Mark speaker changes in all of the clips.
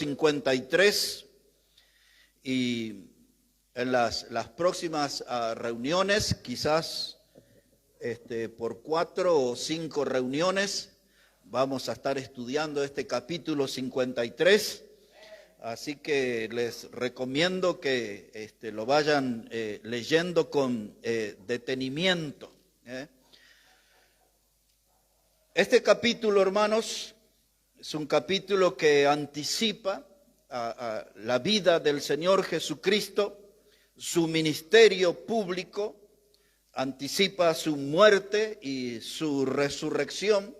Speaker 1: 53 y en las próximas reuniones, quizás por 4 o 5 reuniones, vamos a estar estudiando este capítulo 53. Así que les recomiendo que lo vayan leyendo con detenimiento. Este capítulo, hermanos, es un capítulo que anticipa a la vida del Señor Jesucristo, su ministerio público, anticipa su muerte y su resurrección,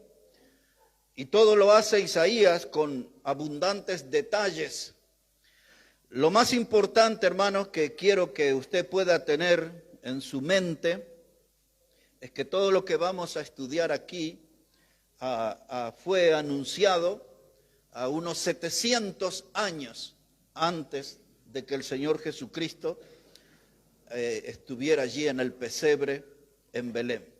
Speaker 1: y todo lo hace Isaías con abundantes detalles. Lo más importante, hermanos, que quiero que usted pueda tener en su mente, es que todo lo que vamos a estudiar aquí fue anunciado a unos 700 años antes de que el Señor Jesucristo estuviera allí en el pesebre en Belén.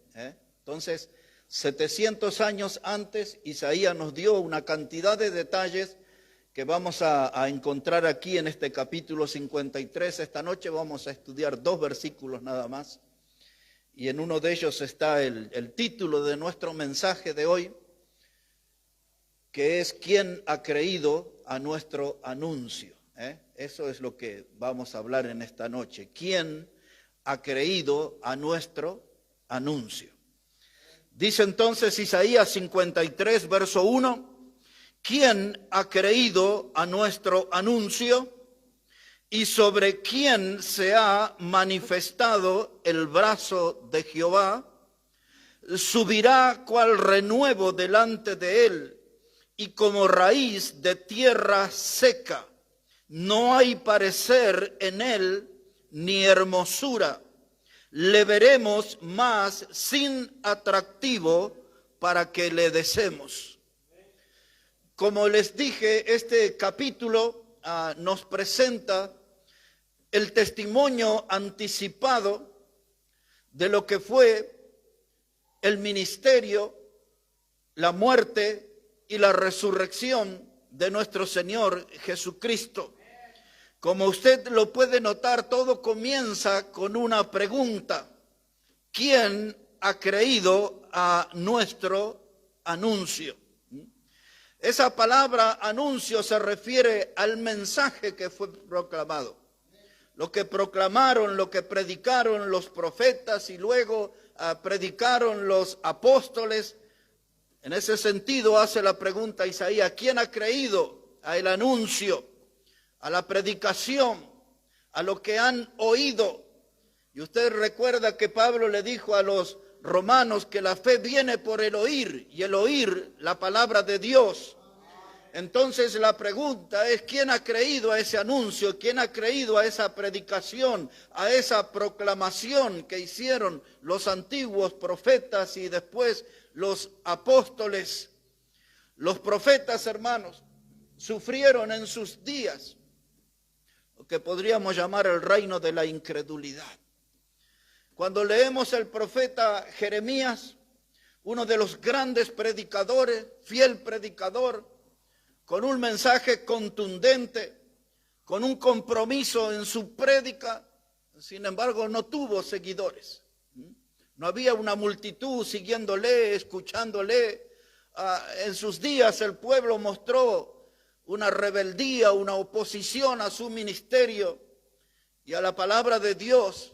Speaker 1: Entonces, 700 años antes, Isaías nos dio una cantidad de detalles que vamos a encontrar aquí en este capítulo 53. Esta noche vamos a estudiar 2 versículos nada más, y en uno de ellos está el título de nuestro mensaje de hoy, que es ¿quién ha creído a nuestro anuncio? Eso es lo que vamos a hablar en esta noche. ¿Quién ha creído a nuestro anuncio? Dice entonces Isaías 53, verso 1, ¿quién ha creído a nuestro anuncio? ¿Y sobre quién se ha manifestado el brazo de Jehová? Subirá cual renuevo delante de él, y como raíz de tierra seca. No hay parecer en él ni hermosura. Le veremos más sin atractivo para que le deseemos. Como les dije, este capítulo nos presenta el testimonio anticipado de lo que fue el ministerio, la muerte y la resurrección de nuestro Señor Jesucristo. Como usted lo puede notar, todo comienza con una pregunta: ¿quién ha creído a nuestro anuncio? Esa palabra anuncio se refiere al mensaje que fue proclamado. Lo que proclamaron, lo que predicaron los profetas y luego predicaron los apóstoles. En ese sentido hace la pregunta Isaías: ¿quién ha creído al anuncio, a la predicación, a lo que han oído? Y usted recuerda que Pablo le dijo a los romanos que la fe viene por el oír, y el oír la palabra de Dios. Entonces la pregunta es: ¿quién ha creído a ese anuncio? ¿Quién ha creído a esa predicación, a esa proclamación que hicieron los antiguos profetas y después los apóstoles? Los profetas, hermanos, sufrieron en sus días lo que podríamos llamar el reino de la incredulidad. Cuando leemos el profeta Jeremías, uno de los grandes predicadores, fiel predicador, con un mensaje contundente, con un compromiso en su prédica, sin embargo no tuvo seguidores. No había una multitud siguiéndole, escuchándole. En sus días el pueblo mostró una rebeldía, una oposición a su ministerio y a la palabra de Dios,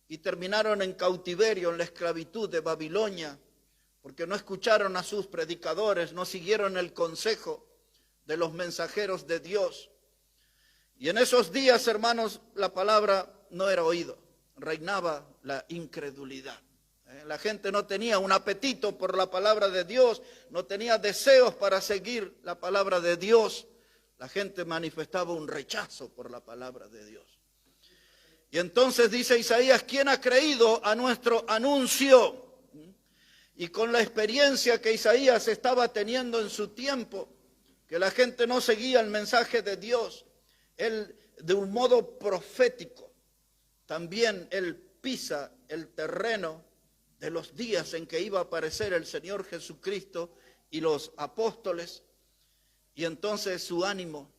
Speaker 1: y terminaron en cautiverio, en la esclavitud de Babilonia, porque no escucharon a sus predicadores, no siguieron el consejo de los mensajeros de Dios. Y en esos días, hermanos, la palabra no era oído, reinaba la incredulidad. La gente no tenía un apetito por la palabra de Dios, no tenía deseos para seguir la palabra de Dios. La gente manifestaba un rechazo por la palabra de Dios. Y entonces dice Isaías: ¿quién ha creído a nuestro anuncio? Y con la experiencia que Isaías estaba teniendo en su tiempo, que la gente no seguía el mensaje de Dios, él de un modo profético, también él pisa el terreno de los días en que iba a aparecer el Señor Jesucristo y los apóstoles, y entonces su ánimo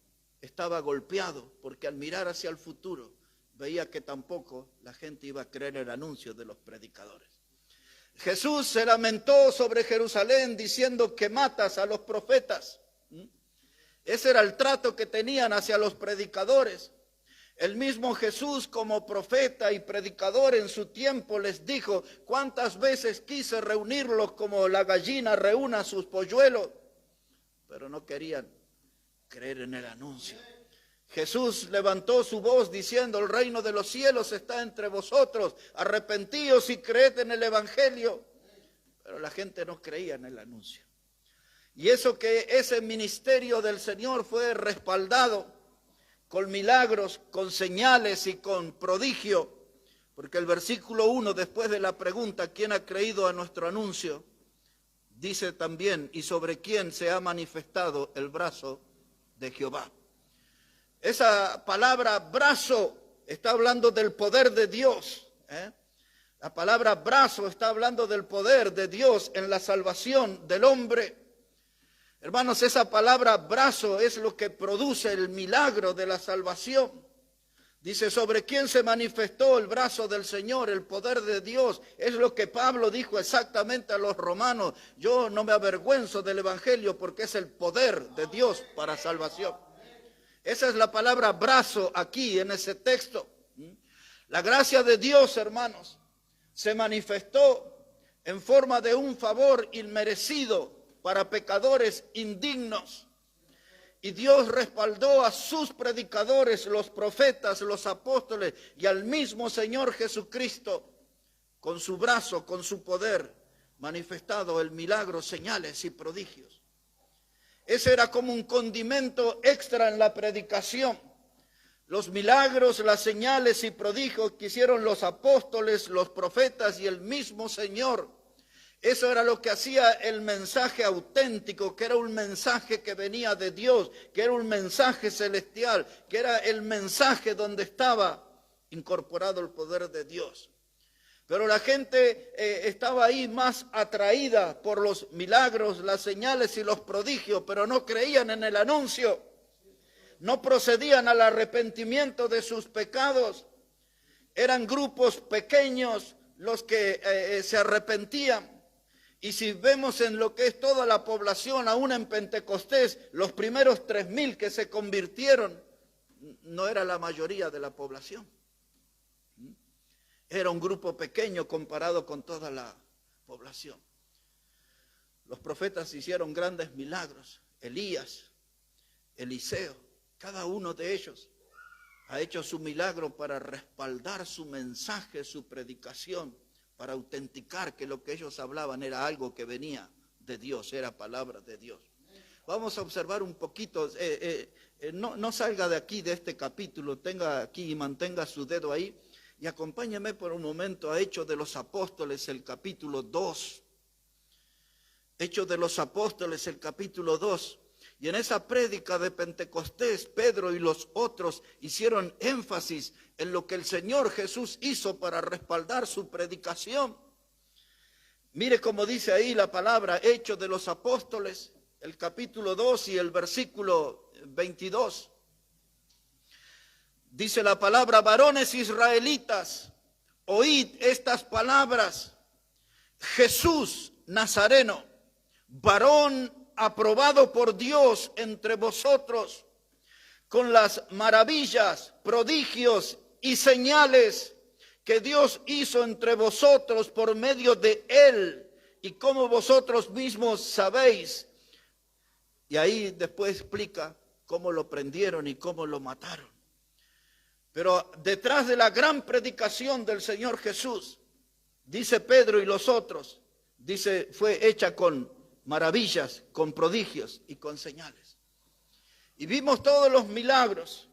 Speaker 1: estaba golpeado porque al mirar hacia el futuro veía que tampoco la gente iba a creer el anuncio de los predicadores. Jesús se lamentó sobre Jerusalén diciendo que matas a los profetas. Ese era el trato que tenían hacia los predicadores. El mismo Jesús, como profeta y predicador en su tiempo, les dijo: cuántas veces quise reunirlos como la gallina reúne a sus polluelos, pero no querían creer en el anuncio. Jesús levantó su voz diciendo: el reino de los cielos está entre vosotros, arrepentíos y creed en el evangelio. Pero la gente no creía en el anuncio. Y eso que ese ministerio del Señor fue respaldado con milagros, con señales y con prodigio, porque el versículo 1, después de la pregunta ¿quién ha creído a nuestro anuncio?, dice también: y sobre quién se ha manifestado el brazo de Jehová. Esa palabra brazo está hablando del poder de Dios, La palabra brazo está hablando del poder de Dios en la salvación del hombre. Hermanos, esa palabra brazo es lo que produce el milagro de la salvación. Dice: sobre quién se manifestó el brazo del Señor, el poder de Dios. Es lo que Pablo dijo exactamente a los romanos: yo no me avergüenzo del evangelio porque es el poder de Dios para salvación. Esa es la palabra brazo aquí en ese texto. La gracia de Dios, hermanos, se manifestó en forma de un favor inmerecido para pecadores indignos. Y Dios respaldó a sus predicadores, los profetas, los apóstoles y al mismo Señor Jesucristo con su brazo, con su poder manifestado, el milagro, señales y prodigios. Ese era como un condimento extra en la predicación. Los milagros, las señales y prodigios que hicieron los apóstoles, los profetas y el mismo Señor. Eso era lo que hacía el mensaje auténtico, que era un mensaje que venía de Dios, que era un mensaje celestial, que era el mensaje donde estaba incorporado el poder de Dios. Pero la gente estaba ahí más atraída por los milagros, las señales y los prodigios, pero no creían en el anuncio, no procedían al arrepentimiento de sus pecados. Eran grupos pequeños los que se arrepentían. Y si vemos en lo que es toda la población, aún en Pentecostés, los primeros 3,000 que se convirtieron, no era la mayoría de la población. Era un grupo pequeño comparado con toda la población. Los profetas hicieron grandes milagros. Elías, Eliseo, cada uno de ellos ha hecho su milagro para respaldar su mensaje, su predicación, para autenticar que lo que ellos hablaban era algo que venía de Dios, era palabra de Dios. Vamos a observar un poquito, no salga de aquí, de este capítulo, tenga aquí y mantenga su dedo ahí, y acompáñeme por un momento a Hechos de los Apóstoles, el capítulo 2. Hechos de los Apóstoles, el capítulo 2. Y en esa prédica de Pentecostés, Pedro y los otros hicieron énfasis en lo que el Señor Jesús hizo para respaldar su predicación. Mire cómo dice ahí la palabra, Hechos de los Apóstoles, el capítulo 2 y el versículo 22. Dice la palabra: varones israelitas, oíd estas palabras. Jesús Nazareno, varón aprobado por Dios entre vosotros, con las maravillas, prodigios y señales que Dios hizo entre vosotros por medio de él, y como vosotros mismos sabéis. Y ahí después explica cómo lo prendieron y cómo lo mataron. Pero detrás de la gran predicación del Señor Jesús, dice Pedro y los otros, dice, fue hecha con maravillas, con prodigios y con señales. Y vimos todos los milagros,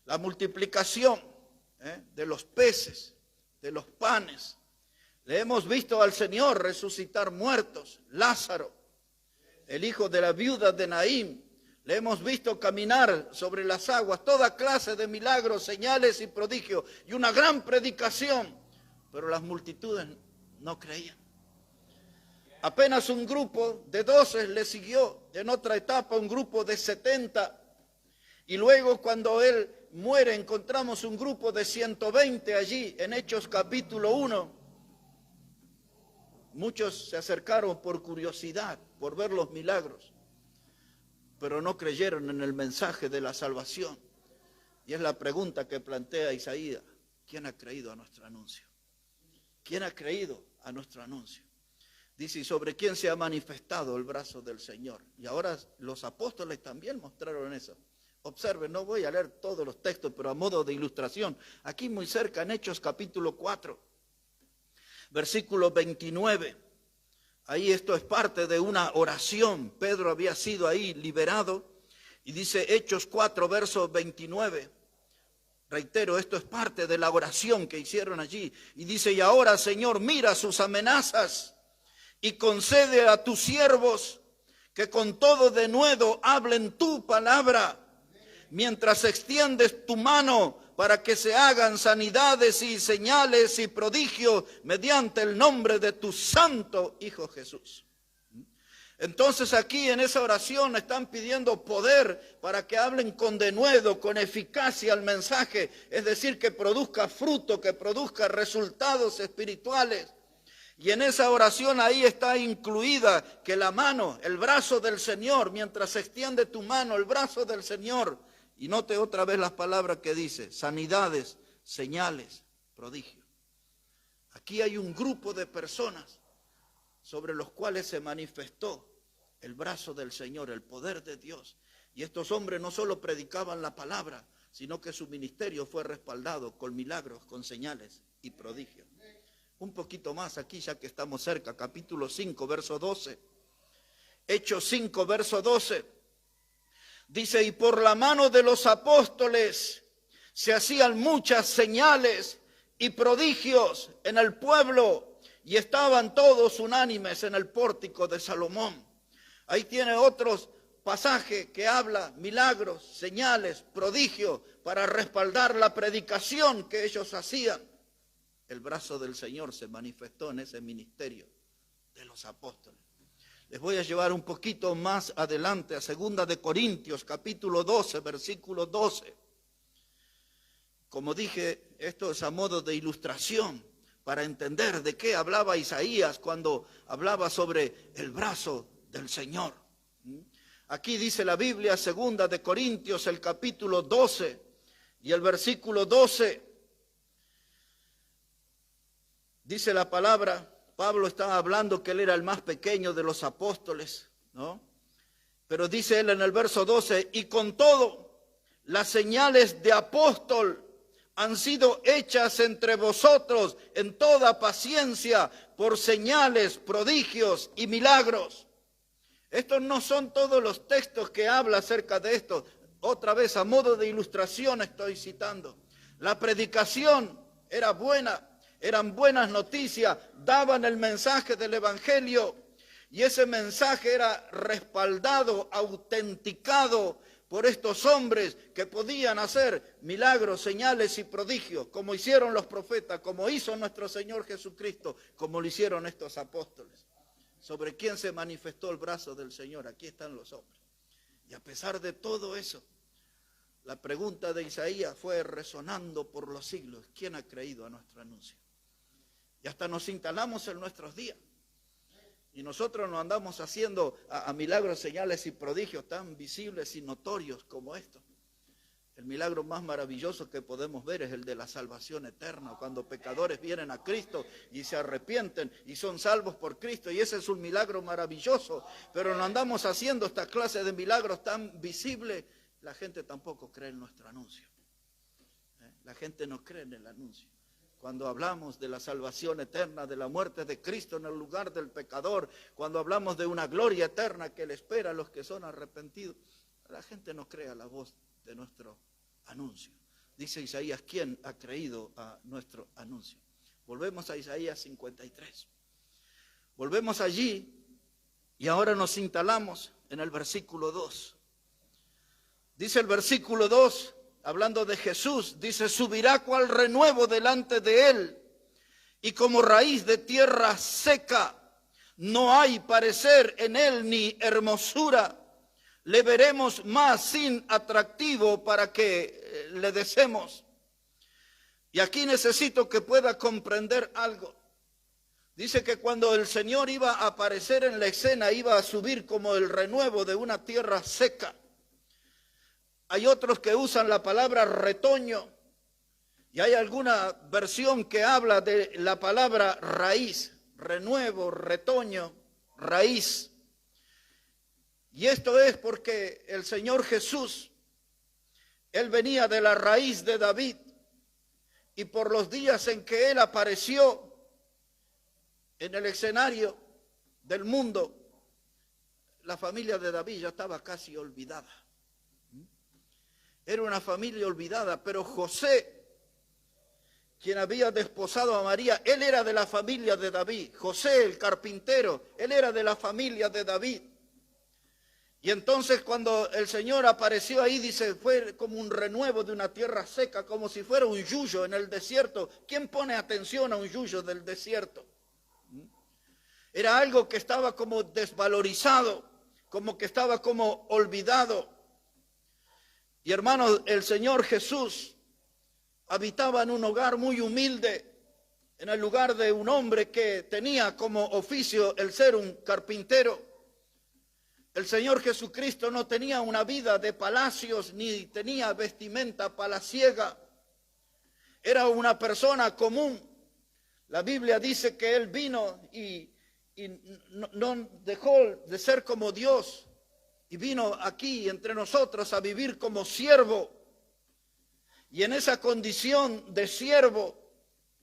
Speaker 1: la multiplicación de los peces, de los panes. Le hemos visto al Señor resucitar muertos, Lázaro, el hijo de la viuda de Naín. Le hemos visto caminar sobre las aguas, toda clase de milagros, señales y prodigios, y una gran predicación, pero las multitudes no creían. Apenas un grupo de 12 le siguió, en otra etapa un grupo de 70, Y luego cuando él muere encontramos un grupo de 120 allí en Hechos capítulo 1. Muchos se acercaron por curiosidad, por ver los milagros, pero no creyeron en el mensaje de la salvación. Y es la pregunta que plantea Isaías: ¿quién ha creído a nuestro anuncio? ¿Quién ha creído a nuestro anuncio? Dice, ¿y sobre quién se ha manifestado el brazo del Señor? Y ahora los apóstoles también mostraron eso. Observen, no voy a leer todos los textos, pero a modo de ilustración, aquí muy cerca en Hechos capítulo 4, versículo 29. Ahí esto es parte de una oración. Pedro había sido ahí liberado. Y dice Hechos 4, verso 29. Reitero, esto es parte de la oración que hicieron allí. Y dice, y ahora, Señor, mira sus amenazas y concede a tus siervos que con todo denuedo hablen tu palabra, mientras extiendes tu mano para que se hagan sanidades y señales y prodigios mediante el nombre de tu santo Hijo Jesús. Entonces aquí en esa oración están pidiendo poder para que hablen con denuedo, con eficacia el mensaje, es decir, que produzca fruto, que produzca resultados espirituales. Y en esa oración ahí está incluida que la mano, el brazo del Señor, mientras se extiende tu mano, el brazo del Señor. Y note otra vez las palabras que dice, sanidades, señales, prodigios. Aquí hay un grupo de personas sobre los cuales se manifestó el brazo del Señor, el poder de Dios. Y estos hombres no solo predicaban la palabra, sino que su ministerio fue respaldado con milagros, con señales y prodigios. Un poquito más aquí, ya que estamos cerca, capítulo 5, verso 12. Hechos 5, verso 12. Dice, y por la mano de los apóstoles se hacían muchas señales y prodigios en el pueblo, y estaban todos unánimes en el pórtico de Salomón. Ahí tiene otros pasajes que habla milagros, señales, prodigios para respaldar la predicación que ellos hacían. El brazo del Señor se manifestó en ese ministerio de los apóstoles. Les voy a llevar un poquito más adelante a 2 de Corintios, capítulo 12, versículo 12. Como dije, esto es a modo de ilustración para entender de qué hablaba Isaías cuando hablaba sobre el brazo del Señor. Aquí dice la Biblia, 2 de Corintios, el capítulo 12 y el versículo 12. Dice la palabra, Pablo estaba hablando que él era el más pequeño de los apóstoles, ¿no? Pero dice él en el verso 12, y con todo, las señales de apóstol han sido hechas entre vosotros en toda paciencia por señales, prodigios y milagros. Estos no son todos los textos que habla acerca de esto. Otra vez, a modo de ilustración estoy citando. La predicación era buena. Eran buenas noticias, daban el mensaje del Evangelio y ese mensaje era respaldado, autenticado por estos hombres que podían hacer milagros, señales y prodigios, como hicieron los profetas, como hizo nuestro Señor Jesucristo, como lo hicieron estos apóstoles. ¿Sobre quién se manifestó el brazo del Señor? Aquí están los hombres. Y a pesar de todo eso, la pregunta de Isaías fue resonando por los siglos. ¿Quién ha creído a nuestro anuncio? Y hasta nos instalamos en nuestros días. Y nosotros no andamos haciendo a milagros, señales y prodigios tan visibles y notorios como estos. El milagro más maravilloso que podemos ver es el de la salvación eterna, cuando pecadores vienen a Cristo y se arrepienten y son salvos por Cristo. Y ese es un milagro maravilloso. Pero no andamos haciendo esta clase de milagros tan visibles. La gente tampoco cree en nuestro anuncio. La gente no cree en el anuncio. Cuando hablamos de la salvación eterna, de la muerte de Cristo en el lugar del pecador, cuando hablamos de una gloria eterna que le espera a los que son arrepentidos, la gente no cree a la voz de nuestro anuncio. Dice Isaías, ¿quién ha creído a nuestro anuncio? Volvemos a Isaías 53. Volvemos allí y ahora nos instalamos en el versículo 2. Dice el versículo 2, hablando de Jesús, dice, subirá cual renuevo delante de él, y como raíz de tierra seca, no hay parecer en él ni hermosura, le veremos más sin atractivo para que le deseemos. Y aquí necesito que pueda comprender algo. Dice que cuando el Señor iba a aparecer en la escena, iba a subir como el renuevo de una tierra seca. Hay otros que usan la palabra retoño, y hay alguna versión que habla de la palabra raíz, renuevo, retoño, raíz. Y esto es porque el Señor Jesús, Él venía de la raíz de David, y por los días en que Él apareció en el escenario del mundo, la familia de David ya estaba casi olvidada. Era una familia olvidada, pero José, quien había desposado a María, él era de la familia de David. José, el carpintero, él era de la familia de David. Y entonces cuando el Señor apareció ahí, dice, fue como un renuevo de una tierra seca, como si fuera un yuyo en el desierto. ¿Quién pone atención a un yuyo del desierto? Era algo que estaba como desvalorizado, como que estaba como olvidado. Y hermanos, el Señor Jesús habitaba en un hogar muy humilde, en el lugar de un hombre que tenía como oficio el ser un carpintero. El Señor Jesucristo no tenía una vida de palacios ni tenía vestimenta palaciega. Era una persona común. La Biblia dice que Él vino y no dejó de ser como Dios y vino aquí entre nosotros a vivir como siervo. Y en esa condición de siervo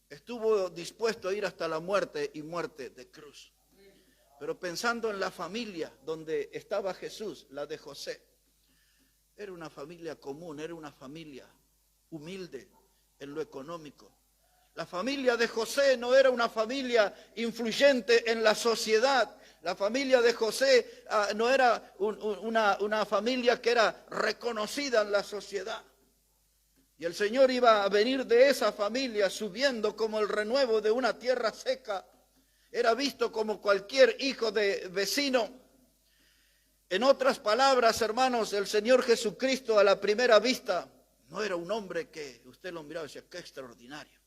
Speaker 1: estuvo dispuesto a ir hasta la muerte y muerte de cruz. Pero pensando en la familia donde estaba Jesús, la de José, era una familia común, era una familia humilde en lo económico. La familia de José no era una familia influyente en la sociedad. La familia de José no era una familia que era reconocida en la sociedad. Y el Señor iba a venir de esa familia subiendo como el renuevo de una tierra seca. Era visto como cualquier hijo de vecino. En otras palabras, hermanos, el Señor Jesucristo a la primera vista no era un hombre que usted lo miraba y decía, qué extraordinario.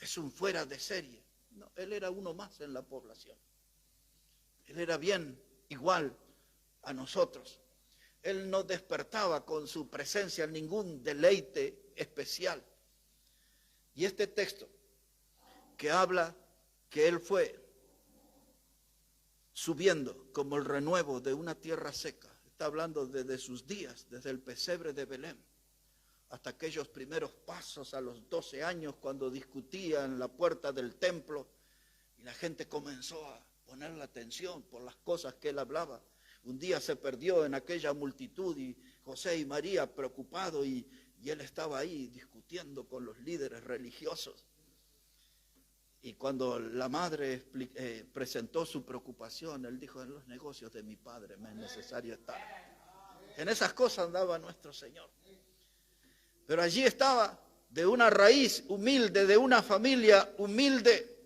Speaker 1: Es un fuera de serie. No, Él era uno más en la población. Él era bien igual a nosotros. Él no despertaba con su presencia ningún deleite especial. Y este texto que habla que Él fue subiendo como el renuevo de una tierra seca, está hablando desde sus días, desde el pesebre de Belén, hasta aquellos primeros pasos a los 12 años cuando discutía en la puerta del templo y la gente comenzó a poner la atención por las cosas que él hablaba. Un día se perdió en aquella multitud y José y María preocupados y él estaba ahí discutiendo con los líderes religiosos. Y cuando la madre presentó su preocupación, él dijo, en los negocios de mi padre me es necesario estar. En esas cosas andaba nuestro Señor. Pero allí estaba de una raíz humilde, de una familia humilde.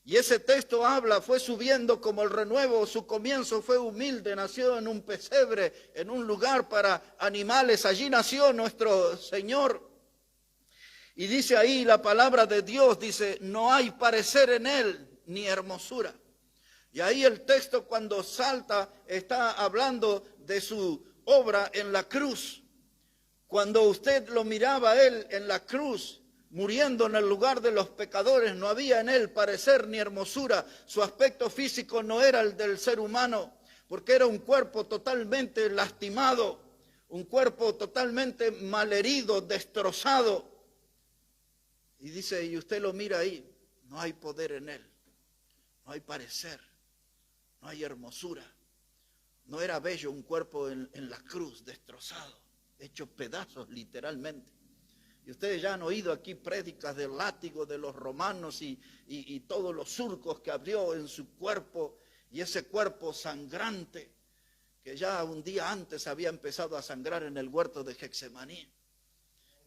Speaker 1: Y ese texto habla, fue subiendo como el renuevo, su comienzo fue humilde, nació en un pesebre, en un lugar para animales, allí nació nuestro Señor. Y dice ahí la palabra de Dios, dice, no hay parecer en él ni hermosura. Y ahí el texto cuando salta está hablando de su obra en la cruz. Cuando usted lo miraba a él en la cruz, muriendo en el lugar de los pecadores, no había en él parecer ni hermosura. Su aspecto físico no era el del ser humano, porque era un cuerpo totalmente lastimado, un cuerpo totalmente malherido, destrozado. Y dice, y usted lo mira ahí, no hay poder en él, no hay parecer, no hay hermosura. No era bello un cuerpo en la cruz, destrozado, hecho pedazos literalmente. Y ustedes ya han oído aquí prédicas del látigo de los romanos y todos los surcos que abrió en su cuerpo y ese cuerpo sangrante que ya un día antes había empezado a sangrar en el huerto de Getsemaní,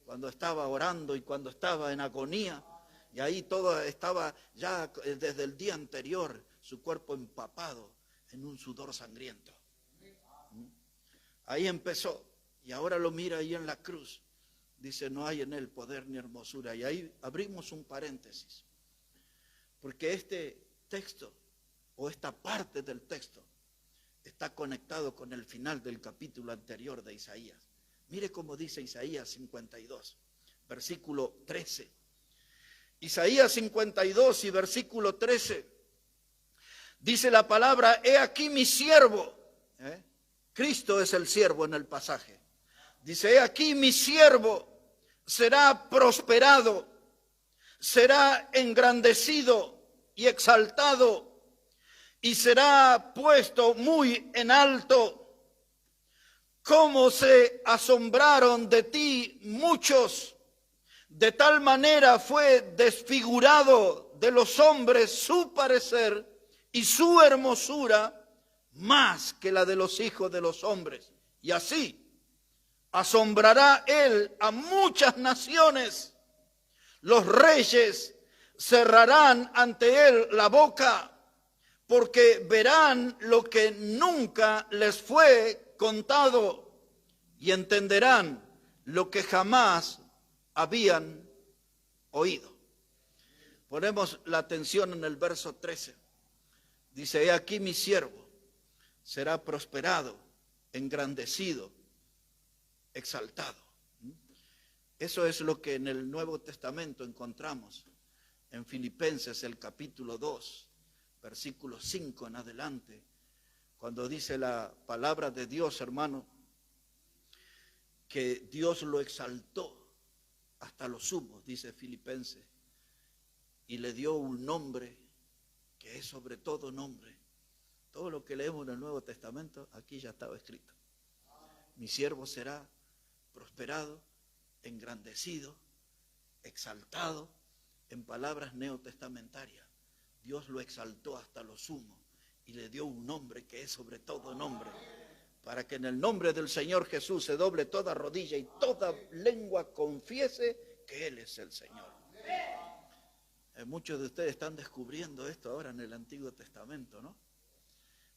Speaker 1: cuando estaba orando y cuando estaba en agonía, y ahí todo estaba ya desde el día anterior, su cuerpo empapado en un sudor sangriento. Ahí empezó. Y ahora lo mira ahí en la cruz. Dice, no hay en él poder ni hermosura. Y ahí abrimos un paréntesis. Porque este texto, o esta parte del texto, está conectado con el final del capítulo anterior de Isaías. Mire cómo dice Isaías 52, versículo 13. Isaías 52 y versículo 13. Dice la palabra, he aquí mi siervo. Cristo es el siervo en el pasaje. Dice, he aquí mi siervo será prosperado, será engrandecido y exaltado, y será puesto muy en alto. Cómo se asombraron de ti muchos, de tal manera fue desfigurado de los hombres su parecer y su hermosura más que la de los hijos de los hombres. Y así asombrará él a muchas naciones. Los reyes cerrarán ante él la boca, porque verán lo que nunca les fue contado y entenderán lo que jamás habían oído. Ponemos la atención en el verso 13. Dice, he aquí mi siervo será prosperado, engrandecido, exaltado. Eso es lo que en el Nuevo Testamento encontramos en Filipenses, el capítulo 2, versículo 5 en adelante, cuando dice la palabra de Dios, hermano, que Dios lo exaltó hasta lo sumo, dice Filipenses, y le dio un nombre que es sobre todo nombre. Todo lo que leemos en el Nuevo Testamento, aquí ya estaba escrito. Mi siervo será prosperado, engrandecido, exaltado, en palabras neotestamentarias. Dios lo exaltó hasta lo sumo y le dio un nombre que es sobre todo nombre, para que en el nombre del Señor Jesús se doble toda rodilla y toda lengua confiese que Él es el Señor. Muchos de ustedes están descubriendo esto ahora en el Antiguo Testamento, ¿no?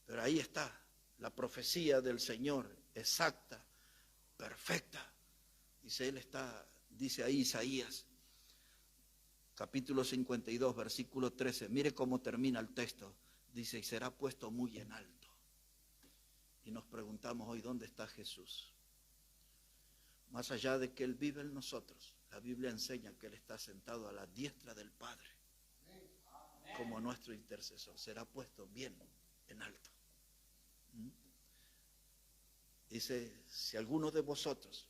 Speaker 1: Pero ahí está la profecía del Señor, exacta, perfecta. Dice ahí Isaías, capítulo 52, versículo 13. Mire cómo termina el texto. Dice, y será puesto muy en alto. Y nos preguntamos hoy, ¿dónde está Jesús? Más allá de que Él vive en nosotros, la Biblia enseña que Él está sentado a la diestra del Padre como nuestro intercesor. Será puesto bien en alto. Dice, si alguno de vosotros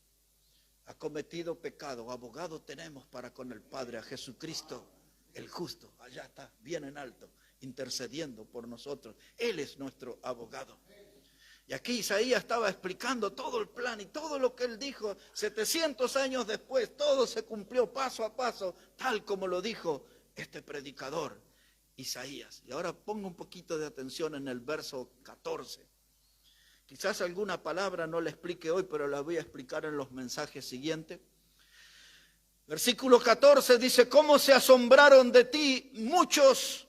Speaker 1: ha cometido pecado, abogado tenemos para con el Padre, a Jesucristo el justo. Allá está, bien en alto, intercediendo por nosotros. Él es nuestro abogado. Y aquí Isaías estaba explicando todo el plan y todo lo que él dijo 700 años después. Todo se cumplió paso a paso, tal como lo dijo este predicador Isaías. Y ahora pongo un poquito de atención en el verso 14. Quizás alguna palabra no la explique hoy, pero la voy a explicar en los mensajes siguientes. Versículo 14 dice, ¿cómo se asombraron de ti muchos?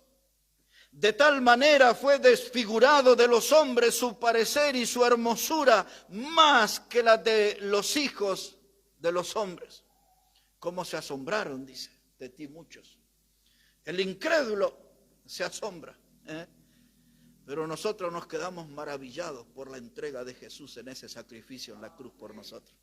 Speaker 1: De tal manera fue desfigurado de los hombres su parecer y su hermosura, más que la de los hijos de los hombres. ¿Cómo se asombraron, dice, de ti muchos? El incrédulo se asombra, pero nosotros nos quedamos maravillados por la entrega de Jesús en ese sacrificio en la cruz por nosotros.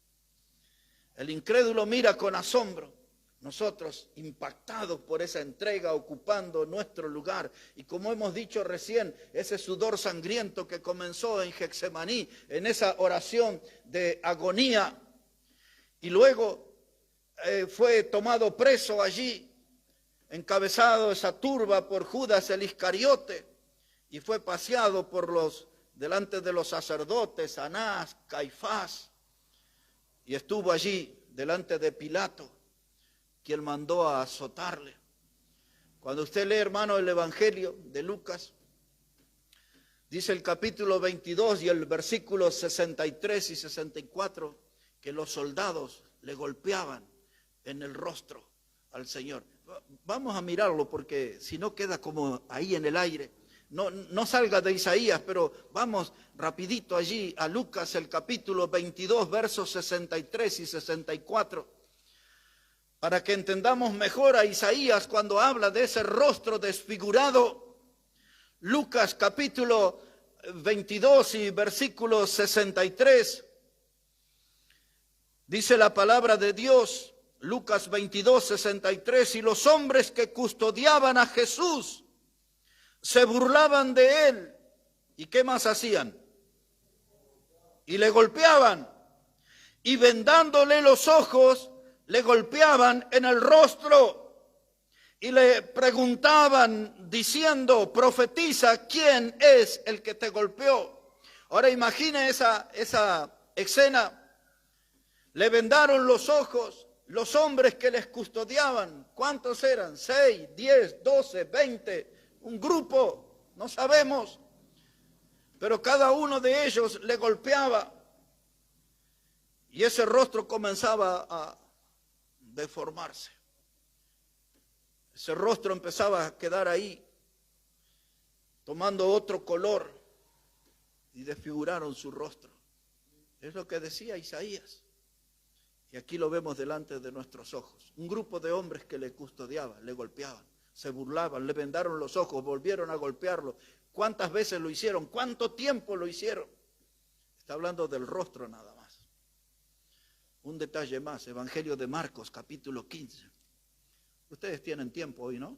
Speaker 1: El incrédulo mira con asombro, nosotros impactados por esa entrega, ocupando nuestro lugar. Y como hemos dicho recién, ese sudor sangriento que comenzó en Getsemaní, en esa oración de agonía, y luego fue tomado preso allí, encabezado esa turba por Judas el Iscariote, y fue paseado delante de los sacerdotes, Anás, Caifás, y estuvo allí delante de Pilato, quien mandó a azotarle. Cuando usted lee, hermano, el Evangelio de Lucas, dice el capítulo 22 y el versículo 63 y 64, que los soldados le golpeaban en el rostro al Señor. Vamos a mirarlo porque si no queda como ahí en el aire. no salga de Isaías, pero vamos rapidito allí a Lucas, el capítulo 22, versos 63 y 64, para que entendamos mejor a Isaías cuando habla de ese rostro desfigurado. Lucas capítulo 22 y versículo 63, dice la palabra de Dios, Lucas 22, 63, y los hombres que custodiaban a Jesús se burlaban de él. ¿Y qué más hacían? Y le golpeaban. Y vendándole los ojos, le golpeaban en el rostro. Y le preguntaban diciendo, profetiza, ¿quién es el que te golpeó? Ahora imagine esa escena. Le vendaron los ojos. Los hombres que les custodiaban, ¿cuántos eran? 6, 10, 12, 20... un grupo, no sabemos, pero cada uno de ellos le golpeaba y ese rostro comenzaba a deformarse. Ese rostro empezaba a quedar ahí, tomando otro color, y desfiguraron su rostro. Es lo que decía Isaías. Y aquí lo vemos delante de nuestros ojos. Un grupo de hombres que le custodiaban, le golpeaban. Se burlaban, le vendaron los ojos, volvieron a golpearlo. ¿Cuántas veces lo hicieron? ¿Cuánto tiempo lo hicieron? Está hablando del rostro nada más. Un detalle más, Evangelio de Marcos, capítulo 15. Ustedes tienen tiempo hoy, ¿no?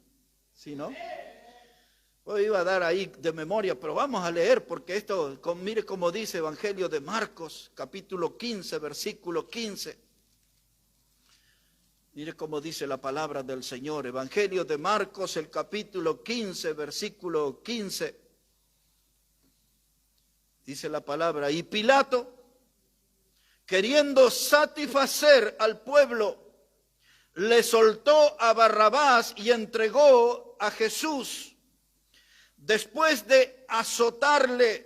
Speaker 1: ¿Sí, no? Hoy iba a dar ahí de memoria, pero vamos a leer porque esto, mire cómo dice Evangelio de Marcos, capítulo 15, versículo 15. Mire cómo dice la palabra del Señor. Evangelio de Marcos, el capítulo 15, versículo 15. Dice la palabra, y Pilato, queriendo satisfacer al pueblo, le soltó a Barrabás y entregó a Jesús, después de azotarle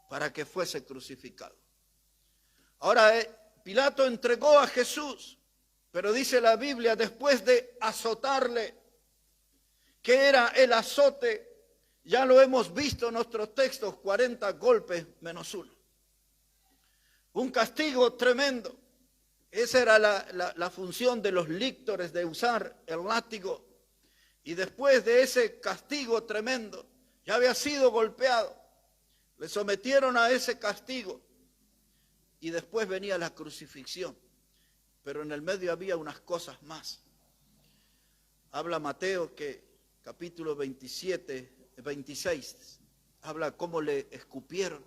Speaker 1: para que fuese crucificado. Ahora, Pilato entregó a Jesús. Pero dice la Biblia, después de azotarle, ¿qué era el azote? Ya lo hemos visto en nuestros textos, 40 golpes menos uno. Un castigo tremendo. Esa era la función de los líctores, de usar el látigo. Y después de ese castigo tremendo, ya había sido golpeado. Le sometieron a ese castigo. Y después venía la crucifixión. Pero en el medio había unas cosas más. Habla Mateo que capítulo 26, habla cómo le escupieron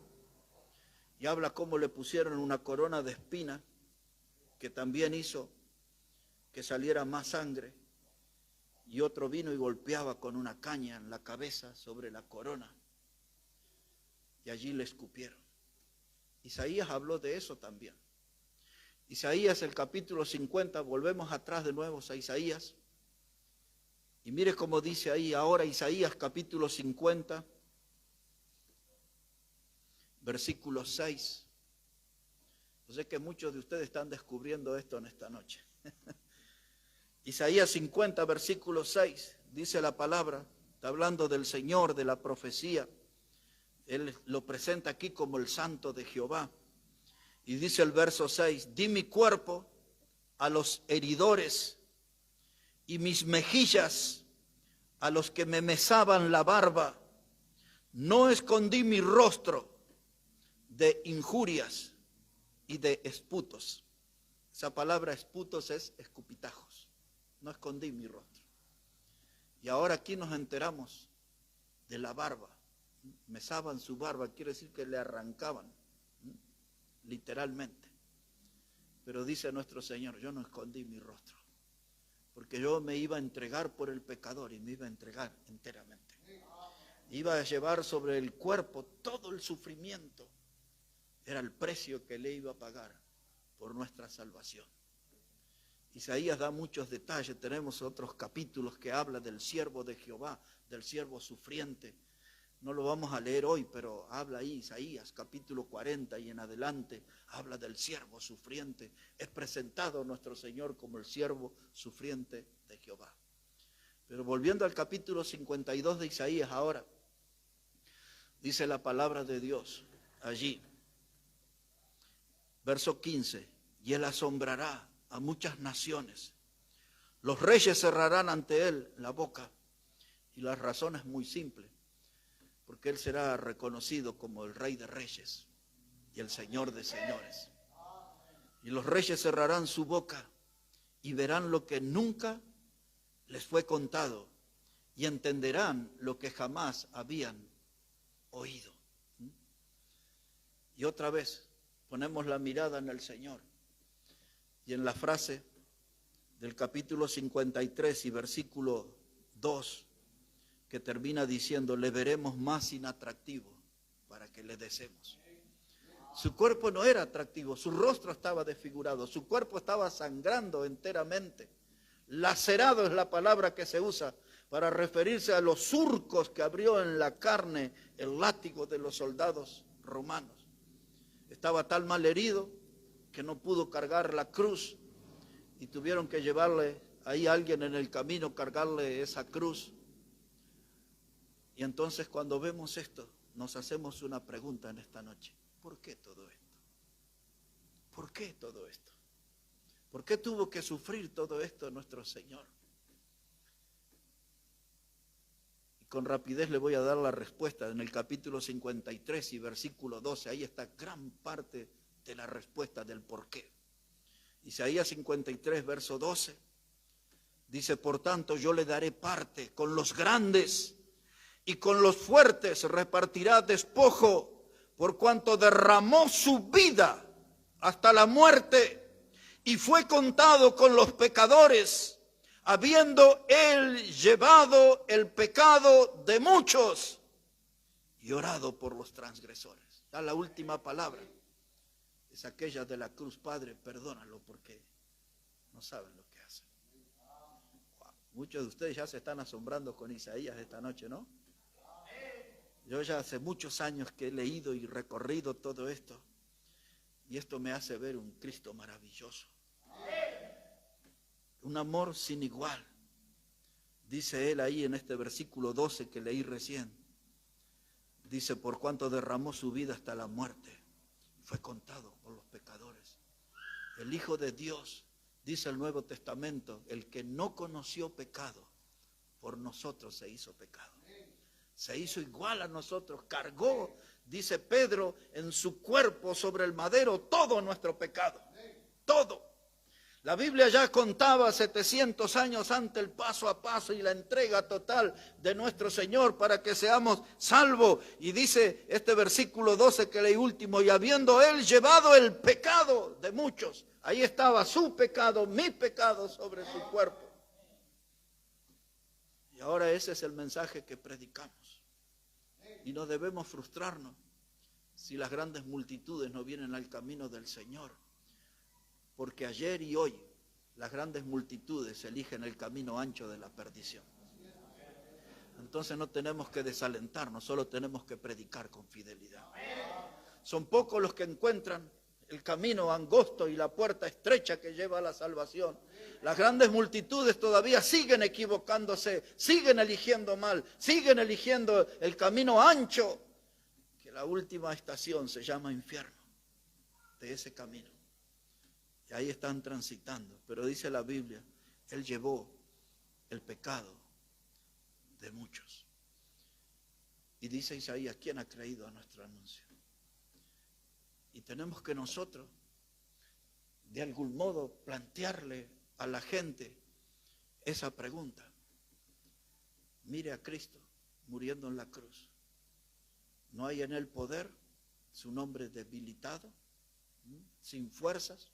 Speaker 1: y habla cómo le pusieron una corona de espinas que también hizo que saliera más sangre, y otro vino y golpeaba con una caña en la cabeza sobre la corona y allí le escupieron. Isaías habló de eso también. Isaías, el capítulo 50, volvemos atrás de nuevo a Isaías. Y mire cómo dice ahí ahora Isaías, capítulo 50, versículo 6. Yo sé que muchos de ustedes están descubriendo esto en esta noche. Isaías 50, versículo 6, dice la palabra, está hablando del Señor, de la profecía. Él lo presenta aquí como el Santo de Jehová. Y dice el verso 6, di mi cuerpo a los heridores y mis mejillas a los que me mesaban la barba. No escondí mi rostro de injurias y de esputos. Esa palabra esputos es escupitajos. No escondí mi rostro. Y ahora aquí nos enteramos de la barba. Mesaban su barba, quiere decir que le arrancaban. Literalmente. Pero dice nuestro Señor, yo no escondí mi rostro, porque yo me iba a entregar por el pecador y me iba a entregar enteramente. Iba a llevar sobre el cuerpo todo el sufrimiento. Era el precio que le iba a pagar por nuestra salvación. Isaías da muchos detalles, tenemos otros capítulos que habla del siervo de Jehová, del siervo sufriente. No lo vamos a leer hoy, pero habla ahí Isaías, capítulo 40 y en adelante, habla del siervo sufriente. Es presentado nuestro Señor como el siervo sufriente de Jehová. Pero volviendo al capítulo 52 de Isaías ahora, Dice la palabra de Dios allí, verso 15, y él asombrará a muchas naciones. Los reyes cerrarán ante él la boca. Y la razón es muy simple, porque él será reconocido como el Rey de Reyes y el Señor de Señores. Y los reyes cerrarán su boca y verán lo que nunca les fue contado y entenderán lo que jamás habían oído. Y otra vez ponemos la mirada en el Señor y en la frase del capítulo 53 y versículo 2, que termina diciendo, le veremos más inatractivo para que le deseemos. Su cuerpo no era atractivo, su rostro estaba desfigurado, su cuerpo estaba sangrando enteramente. Lacerado es la palabra que se usa para referirse a los surcos que abrió en la carne el látigo de los soldados romanos. Estaba tan mal herido que no pudo cargar la cruz y tuvieron que llevarle ahí a alguien en el camino, cargarle esa cruz. Y entonces cuando vemos esto, nos hacemos una pregunta en esta noche. ¿Por qué todo esto? ¿Por qué todo esto? ¿Por qué tuvo que sufrir todo esto nuestro Señor? Y con rapidez le voy a dar la respuesta en el capítulo 53 y versículo 12. Ahí está gran parte de la respuesta del por qué. Isaías 53, verso 12. Dice, por tanto, yo le daré parte con los grandes y con los fuertes repartirá despojo, por cuanto derramó su vida hasta la muerte y fue contado con los pecadores, habiendo él llevado el pecado de muchos y orado por los transgresores. Da la última palabra. Es aquella de la cruz. Padre, perdónalo porque no saben lo que hacen. Wow. Muchos de ustedes ya se están asombrando con Isaías esta noche, ¿no? Yo ya hace muchos años que he leído y recorrido todo esto, y esto me hace ver un Cristo maravilloso. Un amor sin igual. Dice él ahí en este versículo 12 que leí recién. Dice, por cuanto derramó su vida hasta la muerte, fue contado por los pecadores. El Hijo de Dios, dice el Nuevo Testamento, el que no conoció pecado, por nosotros se hizo pecado. Se hizo igual a nosotros, cargó, dice Pedro, en su cuerpo sobre el madero todo nuestro pecado, todo. La Biblia ya contaba 700 años antes el paso a paso y la entrega total de nuestro Señor para que seamos salvos. Y dice este versículo 12 que leí último, y habiendo Él llevado el pecado de muchos, ahí estaba su pecado, mi pecado sobre su cuerpo. Y ahora ese es el mensaje que predicamos. Y no debemos frustrarnos si las grandes multitudes no vienen al camino del Señor. Porque ayer y hoy las grandes multitudes eligen el camino ancho de la perdición. Entonces no tenemos que desalentarnos, solo tenemos que predicar con fidelidad. Son pocos los que encuentran el camino angosto y la puerta estrecha que lleva a la salvación. Las grandes multitudes todavía siguen equivocándose, siguen eligiendo mal, siguen eligiendo el camino ancho, que la última estación se llama infierno, de ese camino. Y ahí están transitando, pero dice la Biblia, Él llevó el pecado de muchos. Y dice Isaías, ¿quién ha creído a nuestro anuncio? Y tenemos que nosotros, de algún modo, plantearle a la gente esa pregunta. Mire a Cristo muriendo en la cruz. No hay en él poder, su nombre debilitado, sin fuerzas.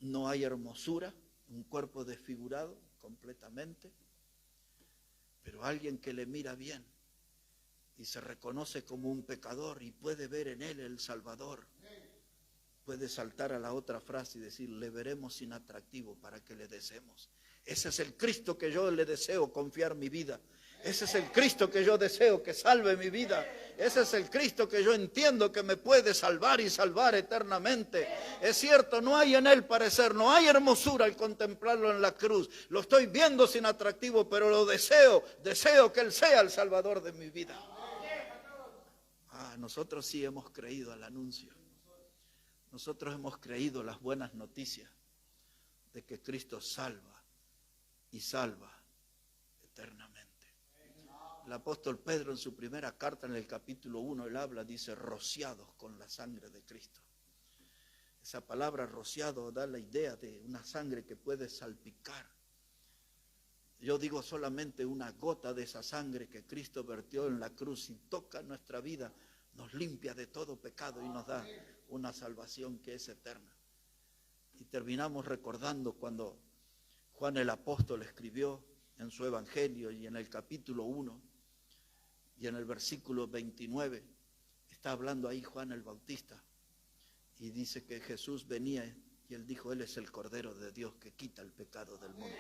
Speaker 1: No hay hermosura, un cuerpo desfigurado completamente. Pero alguien que le mira bien y se reconoce como un pecador y puede ver en él el Salvador, puede saltar a la otra frase y decir, le veremos sin atractivo para que le deseemos. Ese es el Cristo que yo le deseo confiar mi vida. Ese es el Cristo que yo deseo que salve mi vida. Ese es el Cristo que yo entiendo que me puede salvar y salvar eternamente. Es cierto, no hay en él parecer, no hay hermosura al contemplarlo en la cruz. Lo estoy viendo sin atractivo, pero lo deseo que él sea el Salvador de mi vida. Nosotros sí hemos creído al anuncio. Nosotros hemos creído las buenas noticias de que Cristo salva y salva eternamente. El apóstol Pedro en su primera carta en el capítulo 1, él habla, dice, rociados con la sangre de Cristo. Esa palabra rociado da la idea de una sangre que puede salpicar. Yo digo solamente una gota de esa sangre que Cristo vertió en la cruz y toca nuestra vida, nos limpia de todo pecado y nos da una salvación que es eterna. Y terminamos recordando cuando Juan el apóstol escribió en su evangelio y en el capítulo 1 y en el versículo 29, está hablando ahí Juan el Bautista y dice que Jesús venía y él dijo, él es el Cordero de Dios que quita el pecado del mundo.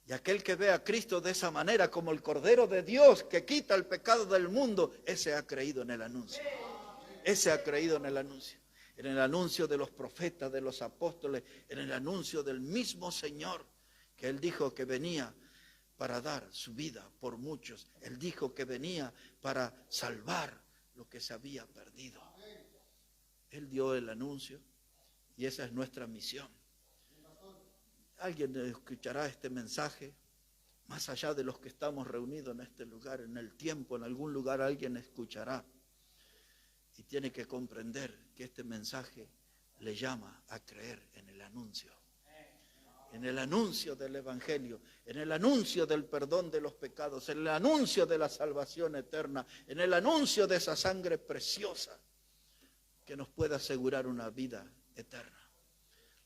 Speaker 1: Y aquel que ve a Cristo de esa manera como el Cordero de Dios que quita el pecado del mundo, ese ha creído en el anuncio. Ese ha creído en el anuncio. En el anuncio de los profetas, de los apóstoles, en el anuncio del mismo Señor, que él dijo que venía para dar su vida por muchos. Él dijo que venía para salvar lo que se había perdido. Él dio el anuncio y esa es nuestra misión. Alguien escuchará este mensaje, más allá de los que estamos reunidos en este lugar, en el tiempo, en algún lugar alguien escuchará y tiene que comprender que este mensaje le llama a creer en el anuncio. En el anuncio del Evangelio, en el anuncio del perdón de los pecados, en el anuncio de la salvación eterna, en el anuncio de esa sangre preciosa que nos puede asegurar una vida eterna.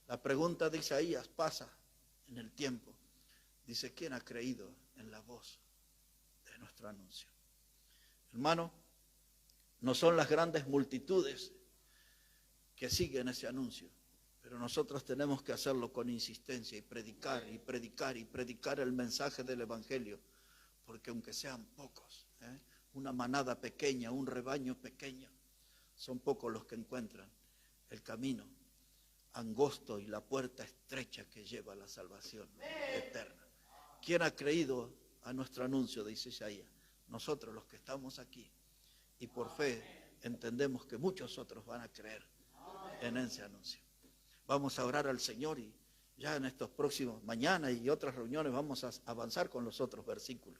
Speaker 1: La pregunta de Isaías pasa en el tiempo. Dice, ¿quién ha creído en la voz de nuestro anuncio? Hermano, no son las grandes multitudes que siguen ese anuncio, pero nosotros tenemos que hacerlo con insistencia y predicar y predicar y predicar el mensaje del Evangelio, porque aunque sean pocos, una manada pequeña, un rebaño pequeño, son pocos los que encuentran el camino angosto y la puerta estrecha que lleva a la salvación eterna. ¿Quién ha creído a nuestro anuncio? Dice Isaías. Nosotros los que estamos aquí. Y por fe entendemos que muchos otros van a creer en ese anuncio. Vamos a orar al Señor y ya en estos próximos, mañana y otras reuniones vamos a avanzar con los otros versículos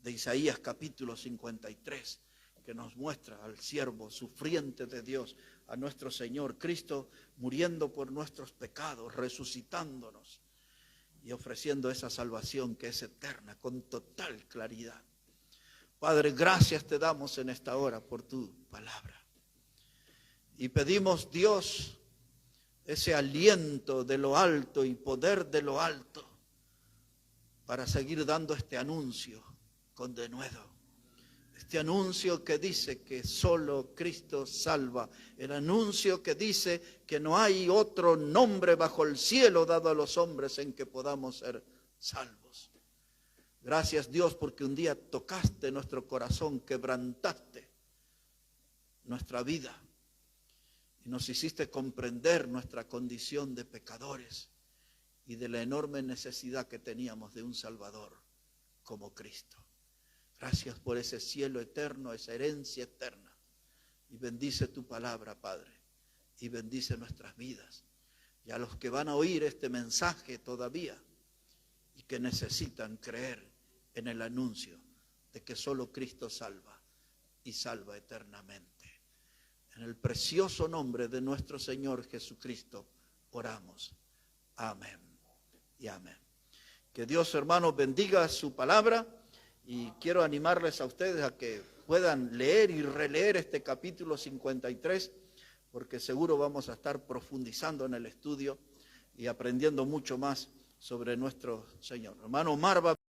Speaker 1: de Isaías capítulo 53, que nos muestra al siervo sufriente de Dios, a nuestro Señor Cristo, muriendo por nuestros pecados, resucitándonos y ofreciendo esa salvación que es eterna, con total claridad. Padre, gracias te damos en esta hora por tu palabra. Y pedimos, Dios, ese aliento de lo alto y poder de lo alto para seguir dando este anuncio con denuedo. Este anuncio que dice que solo Cristo salva. El anuncio que dice que no hay otro nombre bajo el cielo dado a los hombres en que podamos ser salvos. Gracias, Dios, porque un día tocaste nuestro corazón, quebrantaste nuestra vida y nos hiciste comprender nuestra condición de pecadores y de la enorme necesidad que teníamos de un Salvador como Cristo. Gracias por ese cielo eterno, esa herencia eterna. Y bendice tu palabra, Padre, y bendice nuestras vidas. Y a los que van a oír este mensaje todavía y que necesitan creer en el anuncio de que solo Cristo salva y salva eternamente. En el precioso nombre de nuestro Señor Jesucristo oramos. Amén y amén. Que Dios, hermanos, bendiga su palabra. Y quiero animarles a ustedes a que puedan leer y releer este capítulo 53, porque seguro vamos a estar profundizando en el estudio y aprendiendo mucho más sobre nuestro Señor. Hermano Omar va